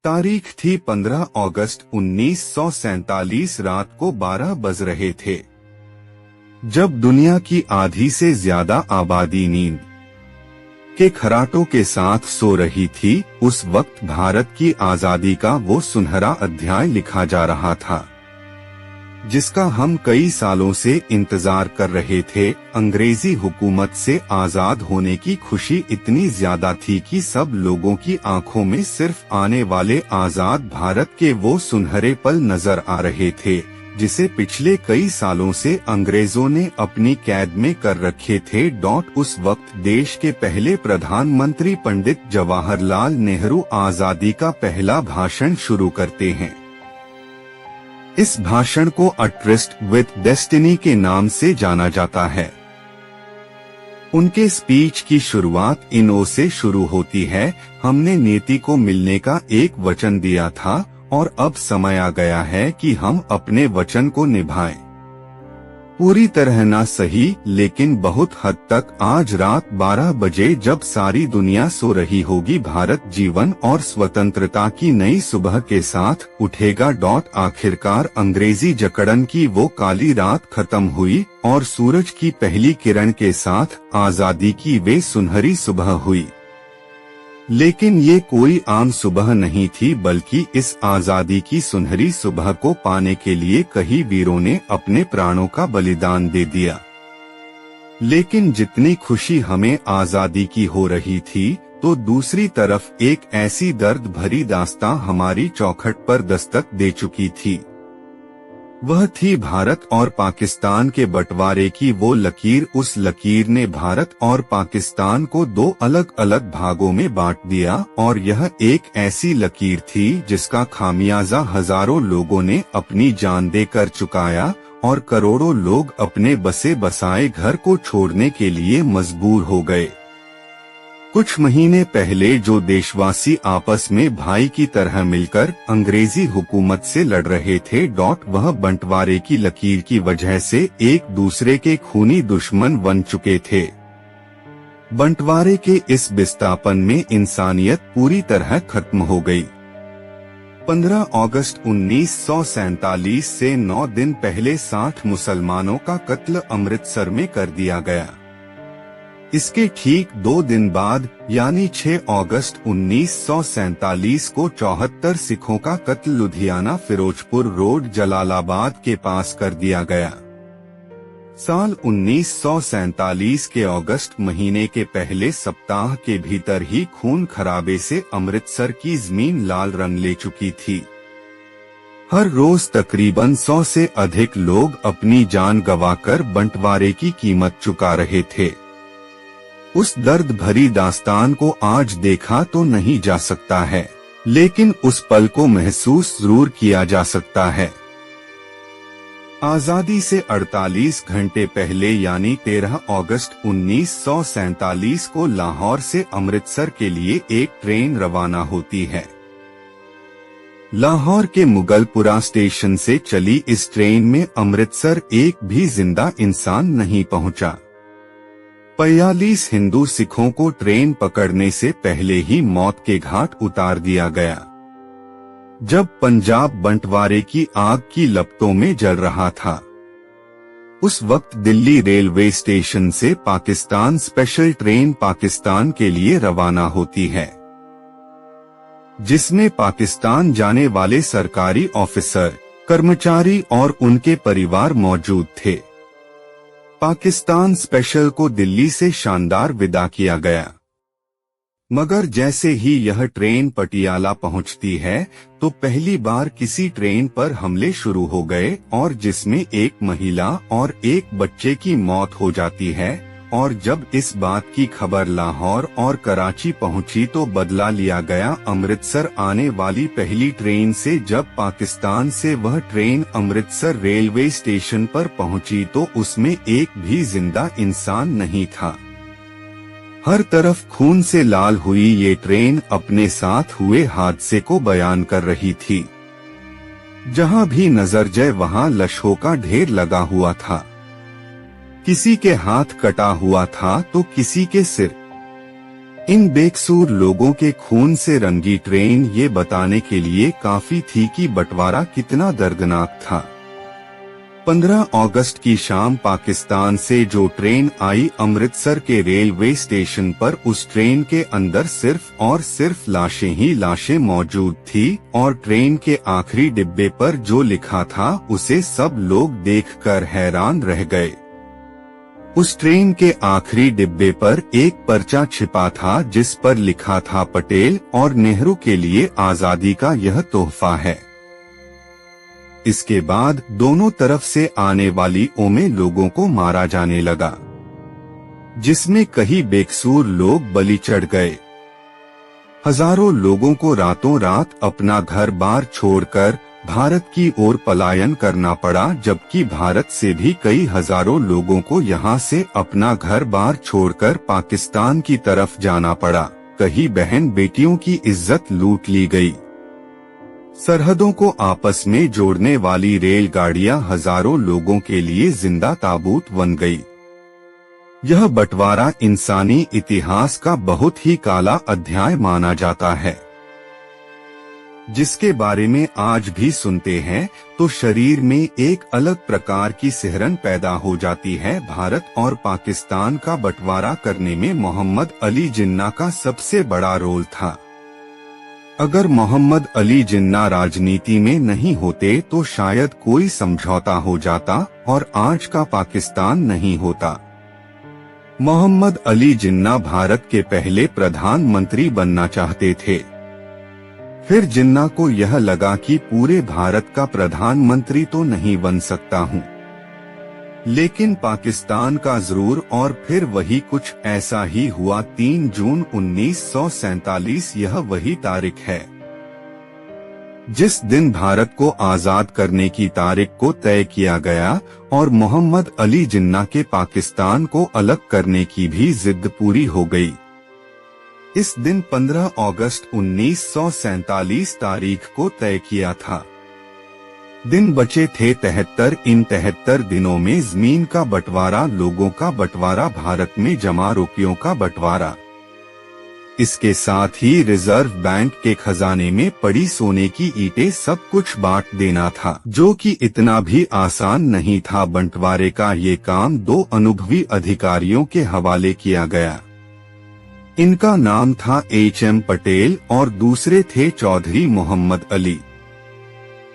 तारीख थी 15 अगस्त 1947 रात को 12 बज रहे थे, जब दुनिया की आधी से ज्यादा आबादी नींद के खर्राटों के साथ सो रही थी। उस वक्त भारत की आजादी का वो सुनहरा अध्याय लिखा जा रहा था, जिसका हम कई सालों से इंतजार कर रहे थे। अंग्रेजी हुकूमत से आजाद होने की खुशी इतनी ज्यादा थी कि सब लोगों की आंखों में सिर्फ आने वाले आजाद भारत के वो सुनहरे पल नजर आ रहे थे, जिसे पिछले कई सालों से अंग्रेजों ने अपनी कैद में कर रखे थे। उस वक्त देश के पहले प्रधानमंत्री पंडित जवाहरलाल नेहरू आजादी का पहला भाषण शुरू करते हैं। इस भाषण को अ ट्रिस्ट विद डेस्टिनी के नाम से जाना जाता है। उनके स्पीच की शुरुआत इन ओ से शुरू होती है, हमने नीति को मिलने का एक वचन दिया था और अब समय आ गया है कि हम अपने वचन को निभाएं। पूरी तरह ना सही, लेकिन बहुत हद तक। आज रात 12 बजे जब सारी दुनिया सो रही होगी, भारत जीवन और स्वतंत्रता की नई सुबह के साथ उठेगा। आखिरकार अंग्रेजी जकड़न की वो काली रात खत्म हुई और सूरज की पहली किरण के साथ आजादी की वे सुनहरी सुबह हुई। लेकिन ये कोई आम सुबह नहीं थी, बल्कि इस आजादी की सुनहरी सुबह को पाने के लिए कई वीरों ने अपने प्राणों का बलिदान दे दिया। लेकिन जितनी खुशी हमें आजादी की हो रही थी, तो दूसरी तरफ एक ऐसी दर्द भरी दास्तां हमारी चौखट पर दस्तक दे चुकी थी। वह थी भारत और पाकिस्तान के बंटवारे की वो लकीर। उस लकीर ने भारत और पाकिस्तान को दो अलग अलग भागों में बांट दिया, और यह एक ऐसी लकीर थी जिसका खामियाजा हजारों लोगों ने अपनी जान देकर चुकाया, और करोड़ों लोग अपने बसे बसाए घर को छोड़ने के लिए मजबूर हो गए। कुछ महीने पहले जो देशवासी आपस में भाई की तरह मिलकर अंग्रेजी हुकूमत से लड़ रहे थे, वह बंटवारे की लकीर की वजह से एक दूसरे के खूनी दुश्मन बन चुके थे। बंटवारे के इस विस्थापन में इंसानियत पूरी तरह खत्म हो गई। 15 अगस्त 1947 से 9 दिन पहले 60 मुसलमानों का कत्ल अमृतसर में कर दिया गया। इसके ठीक 2 दिन बाद यानी 6 अगस्त 1947 को 74 सिखों का कत्ल लुधियाना फिरोजपुर रोड जलालाबाद के पास कर दिया गया। साल 1947 के अगस्त महीने के पहले सप्ताह के भीतर ही खून खराबे से अमृतसर की जमीन लाल रंग ले चुकी थी। हर रोज तकरीबन 100 से अधिक लोग अपनी जान गंवाकर बंटवारे की कीमत चुका रहे थे। उस दर्द भरी दास्तान को आज देखा तो नहीं जा सकता है, लेकिन उस पल को महसूस जरूर किया जा सकता है। आजादी से 48 घंटे पहले यानी 13 अगस्त 1947 को लाहौर से अमृतसर के लिए एक ट्रेन रवाना होती है। लाहौर के मुगलपुरा स्टेशन से चली इस ट्रेन में अमृतसर एक भी जिंदा इंसान नहीं पहुंचा। 45 हिंदू सिखों को ट्रेन पकड़ने से पहले ही मौत के घाट उतार दिया गया। जब पंजाब बंटवारे की आग की लपटों में जल रहा था, उस वक्त दिल्ली रेलवे स्टेशन से पाकिस्तान स्पेशल ट्रेन पाकिस्तान के लिए रवाना होती है, जिसमें पाकिस्तान जाने वाले सरकारी ऑफिसर, कर्मचारी और उनके परिवार मौजूद थे। पाकिस्तान स्पेशल को दिल्ली से शानदार विदा किया गया, मगर जैसे ही यह ट्रेन पटियाला पहुंचती है तो पहली बार किसी ट्रेन पर हमले शुरू हो गए, और जिसमें एक महिला और एक बच्चे की मौत हो जाती है। और जब इस बात की खबर लाहौर और कराची पहुंची तो बदला लिया गया। अमृतसर आने वाली पहली ट्रेन से जब पाकिस्तान से वह ट्रेन अमृतसर रेलवे स्टेशन पर पहुंची तो उसमें एक भी जिंदा इंसान नहीं था। हर तरफ खून से लाल हुई ये ट्रेन अपने साथ हुए हादसे को बयान कर रही थी। जहां भी नजर जाए वहां लाशों का ढेर लगा हुआ था। किसी के हाथ कटा हुआ था तो किसी के सिर, इन बेकसूर लोगों के खून से रंगी ट्रेन ये बताने के लिए काफी थी कि बंटवारा कितना दर्दनाक था। 15 अगस्त की शाम पाकिस्तान से जो ट्रेन आई अमृतसर के रेलवे स्टेशन पर, उस ट्रेन के अंदर सिर्फ और सिर्फ लाशें ही लाशें मौजूद थी और ट्रेन के आखिरी डिब्बे पर जो लिखा था उसे सब लोग देखकर हैरान रह गए। उस ट्रेन के आखिरी डिब्बे पर एक पर्चा छिपा था जिस पर लिखा था पटेल और नेहरू के लिए आजादी का यह तोहफा है। इसके बाद दोनों तरफ से आने वाली में लोगों को मारा जाने लगा, जिसमें कई बेकसूर लोग बलि चढ़ गए। हजारों लोगों को रातों रात अपना घर बार छोड़कर भारत की ओर पलायन करना पड़ा, जबकि भारत से भी कई हजारों लोगों को यहां से अपना घर बार छोड़कर पाकिस्तान की तरफ जाना पड़ा। कई बहन बेटियों की इज्जत लूट ली गई। सरहदों को आपस में जोड़ने वाली रेलगाड़ियां हजारों लोगों के लिए जिंदा ताबूत बन गई। यह बंटवारा इंसानी इतिहास का बहुत ही काला अध्याय माना जाता है, जिसके बारे में आज भी सुनते हैं तो शरीर में एक अलग प्रकार की सिहरन पैदा हो जाती है। भारत और पाकिस्तान का बंटवारा करने में मोहम्मद अली जिन्ना का सबसे बड़ा रोल था। अगर मोहम्मद अली जिन्ना राजनीति में नहीं होते तो शायद कोई समझौता हो जाता और आज का पाकिस्तान नहीं होता। मोहम्मद अली जिन्ना भारत के पहले प्रधानमंत्री बनना चाहते थे। फिर जिन्ना को यह लगा कि पूरे भारत का प्रधानमंत्री तो नहीं बन सकता हूँ, लेकिन पाकिस्तान का जरूर, और फिर वही कुछ ऐसा ही हुआ। 3 जून 1947 यह वही तारीख है जिस दिन भारत को आजाद करने की तारीख को तय किया गया और मोहम्मद अली जिन्ना के पाकिस्तान को अलग करने की भी जिद पूरी हो गई। इस दिन 15 अगस्त 1947 तारीख को तय किया था। दिन बचे थे 73। इन 73 दिनों में जमीन का बंटवारा, लोगों का बंटवारा, भारत में जमा रुपयों का बंटवारा, इसके साथ ही रिजर्व बैंक के खजाने में पड़ी सोने की ईंटें, सब कुछ बांट देना था, जो कि इतना भी आसान नहीं था। बंटवारे का ये काम 2 अनुभवी अधिकारियों के हवाले किया गया। इनका नाम था HM पटेल और दूसरे थे चौधरी मोहम्मद अली।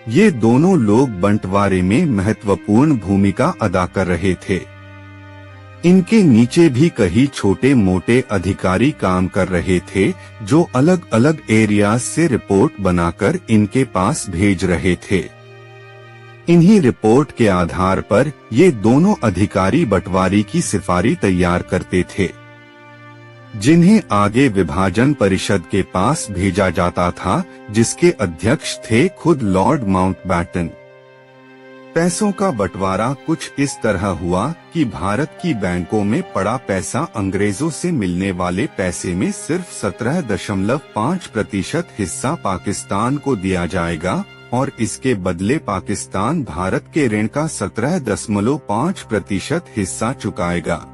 ये दोनों लोग बंटवारे में महत्वपूर्ण भूमिका अदा कर रहे थे। इनके नीचे भी कई छोटे मोटे अधिकारी काम कर रहे थे जो अलग अलग एरियाज से रिपोर्ट बनाकर इनके पास भेज रहे थे। इन्हीं रिपोर्ट के आधार पर ये दोनों अधिकारी बंटवारे की सिफारिश तैयार करते थे, जिन्हें आगे विभाजन परिषद के पास भेजा जाता था, जिसके अध्यक्ष थे खुद लॉर्ड माउंटबेटन। पैसों का बंटवारा कुछ इस तरह हुआ कि भारत की बैंकों में पड़ा पैसा अंग्रेजों से मिलने वाले पैसे में सिर्फ 17.5% हिस्सा पाकिस्तान को दिया जाएगा और इसके बदले पाकिस्तान भारत के ऋण का 17.5% हिस्सा चुकाएगा।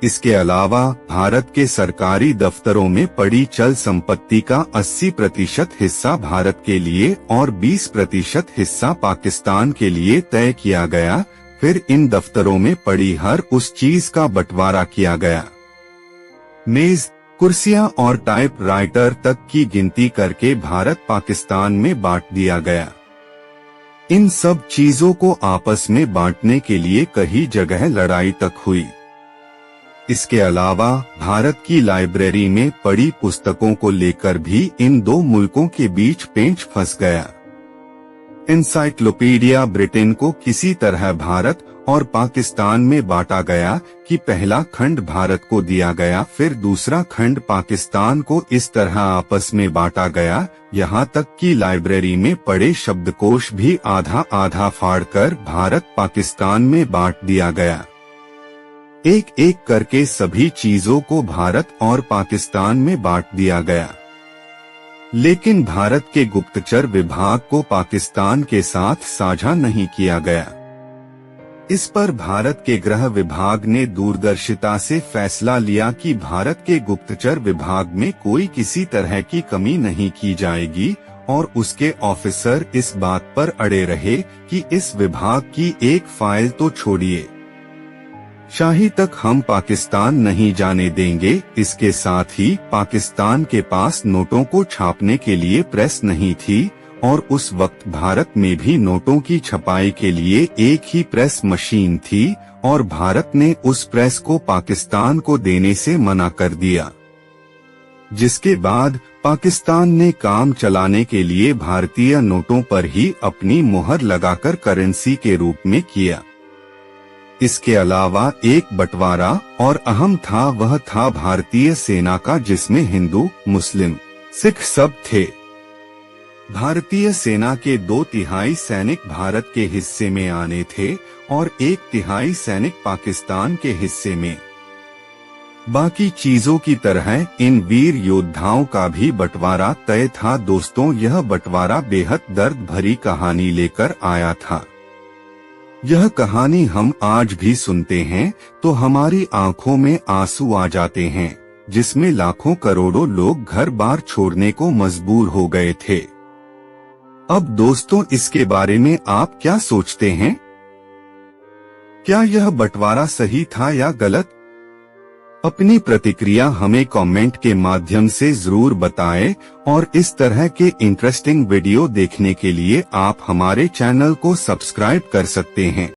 इसके अलावा भारत के सरकारी दफ्तरों में पड़ी चल संपत्ति का 80% हिस्सा भारत के लिए और 20% हिस्सा पाकिस्तान के लिए तय किया गया। फिर इन दफ्तरों में पड़ी हर उस चीज का बंटवारा किया गया। मेज, कुर्सियां और टाइपराइटर तक की गिनती करके भारत पाकिस्तान में बांट दिया गया। इन सब चीजों को आपस में बांटने के लिए कई जगह लड़ाई तक हुई। इसके अलावा भारत की लाइब्रेरी में पड़ी पुस्तकों को लेकर भी इन 2 मुल्कों के बीच पेंच फंस गया। एनसाइक्लोपीडिया ब्रिटेन को किसी तरह भारत और पाकिस्तान में बांटा गया कि पहला खंड भारत को दिया गया, फिर दूसरा खंड पाकिस्तान को, इस तरह आपस में बांटा गया। यहाँ तक कि लाइब्रेरी में पड़े शब्दकोश भी आधा आधा फाड़कर भारत पाकिस्तान में बांट दिया गया। एक एक करके सभी चीजों को भारत और पाकिस्तान में बांट दिया गया, लेकिन भारत के गुप्तचर विभाग को पाकिस्तान के साथ साझा नहीं किया गया। इस पर भारत के गृह विभाग ने दूरदर्शिता से फैसला लिया कि भारत के गुप्तचर विभाग में कोई किसी तरह की कमी नहीं की जाएगी और उसके ऑफिसर इस बात पर अड़े रहे कि इस विभाग की एक फाइल तो छोड़िए, शाही तक हम पाकिस्तान नहीं जाने देंगे। इसके साथ ही पाकिस्तान के पास नोटों को छापने के लिए प्रेस नहीं थी और उस वक्त भारत में भी नोटों की छपाई के लिए एक ही प्रेस मशीन थी और भारत ने उस प्रेस को पाकिस्तान को देने से मना कर दिया, जिसके बाद पाकिस्तान ने काम चलाने के लिए भारतीय नोटों पर ही अपनी मुहर लगाकर करेंसी के रूप में किया। इसके अलावा एक बंटवारा और अहम था, वह था भारतीय सेना का, जिसमें हिंदू, मुस्लिम, सिख सब थे। भारतीय सेना के 2/3 सैनिक भारत के हिस्से में आने थे और 1/3 सैनिक पाकिस्तान के हिस्से में। बाकी चीजों की तरह इन वीर योद्धाओं का भी बंटवारा तय था। दोस्तों, यह बंटवारा बेहद दर्द भरी कहानी लेकर आया था। यह कहानी हम आज भी सुनते हैं तो हमारी आंखों में आंसू आ जाते हैं, जिसमें लाखों करोड़ों लोग घर बार छोड़ने को मजबूर हो गए थे। अब दोस्तों, इसके बारे में आप क्या सोचते हैं? क्या यह बंटवारा सही था या गलत? अपनी प्रतिक्रिया हमें कमेंट के माध्यम से जरूर बताएं और इस तरह के इंटरेस्टिंग वीडियो देखने के लिए आप हमारे चैनल को सब्सक्राइब कर सकते हैं।